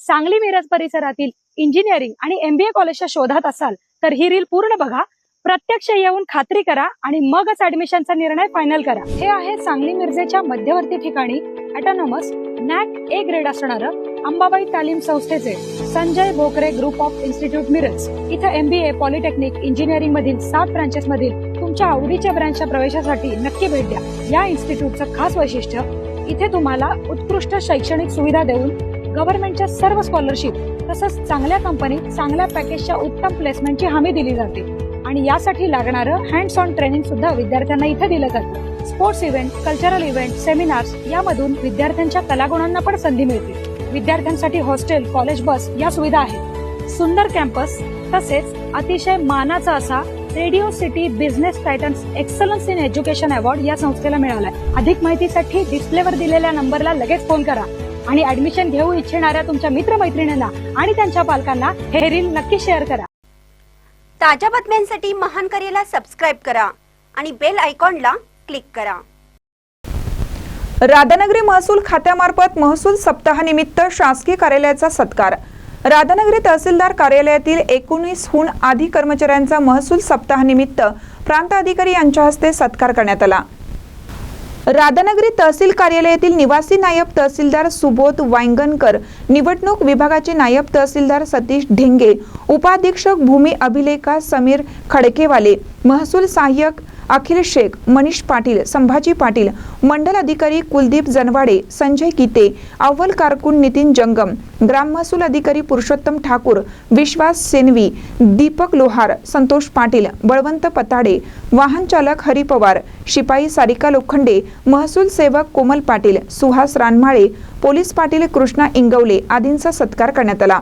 सांगली मिरज परिसरातील इंजिनिअरिंग आणि MBA कॉलेजच्या शोधात असाल तर ही रील पूर्ण बघा, प्रत्यक्ष येऊन खात्री करा आणि मगच ऍडमिशनचा निर्णय फायनल करा। हे आहे सांगली मिरजेच्या मध्यवर्ती ठिकाणी ऑटोनॉमस NAC A ग्रेड असणारं अंबाबाई तालीम संस्थेचे Sanjay Bhokare group of institute Miraj. इथे MBA, पॉलिटेक्निक, इंजिनिअरिंग मधील 7 ब्रांचेस मधील तुमच्या आवडीच्या ब्रांचच्या प्रवेशासाठी नक्की भेट द्या। या इन्स्टिट्यूटचं खास वैशिष्ट्य, इथे तुम्हाला उत्कृष्ट शैक्षणिक सुविधा देऊन गव्हर्नमेंटच्या सर्व स्कॉलरशिप तसंच चांगल्या कंपनीत चांगल्या पॅकेजच्या उत्तम प्लेसमेंटची हमी दिली जाते आणि यासाठी लागणारं हँड्स ऑन ट्रेनिंग सुद्धा विद्यार्थ्यांना इथे दिलं जातं। Sports event, cultural event, seminars यामधून विद्यार्थ्यांच्या कलागुणांना पण संधी मिळते। विद्यार्थ्यांसाठी हॉस्टेल, कॉलेज बस या सुविधा आहेत। सुंदर कॅम्पस तसेच अतिशय मानाचा असा radio city business Titans excellence in education award या संस्थेला मिळालाय। अधिक माहितीसाठी डिस्प्लेवर दिलेल्या नंबरला लगेच फोन करा आणि ऍडमिशन घेऊ इच्छिणाऱ्या तुमच्या मित्रमैत्रिणींना आणि त्यांच्या पालकांना हे रील नक्की शेअर करा। ताज्या बातम्यांसाठी महान करेला सबस्क्राइब करा आणि बेल आयकॉनला क्लिक करा। राधानगरी महसूल खात्यामार्फत महसूल सप्ताहानिमित्त शासकीय कार्यालयाचा सत्कार। राधानगरी तहसीलदार कार्यालयातील 19हून अधिक कर्मचाऱ्यांचा महसूल सप्ताहानिमित्त प्रांत अधिकारी यांच्या हस्ते सत्कार करण्यात आला। राधानगरी तहसील कार्यालयातील निवासी नायब तहसीलदार सुबोध वांगणकर, निवडणूक विभागाचे नायब तहसीलदार सतीश ढेंगे, उपाधीक्षक भूमी अभिलेखा समीर खडकेवाले, महसूल सहाय्यक अखिल शेख, मनीष पाटील, संभाजी पाटील, मंडल अधिकारी कुलदीप जनवाडे, संजय गीते, अव्वल कारकून नितीन जंगम, ग्राम महसूल अधिकारी पुरुषोत्तम ठाकूर, विश्वास सेनवी, दीपक लोहार, संतोष पाटील, बळवंत पताडे, वाहन चालक हरी पवार, शिपाई सारिका लोखंडे, महसूल सेवक कोमल पाटील, सुहास रानमाळे, पोलीस पाटील कृष्णा इंगवले आदींचा सत्कार करण्यात आला।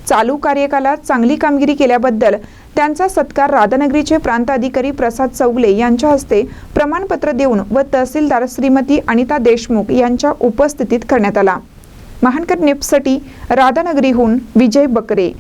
चालू कार्यकालात चांगली कामगिरी केल्याबद्दल त्यांचा सत्कार राधानगरीचे प्रांत अधिकारी प्रसाद चौगले यांच्या हस्ते प्रमाणपत्र देऊन व तहसीलदार श्रीमती अनिता देशमुख यांच्या उपस्थितीत करण्यात आला। महानकर न्यूजसाठी राधानगरीहून विजय बकरे।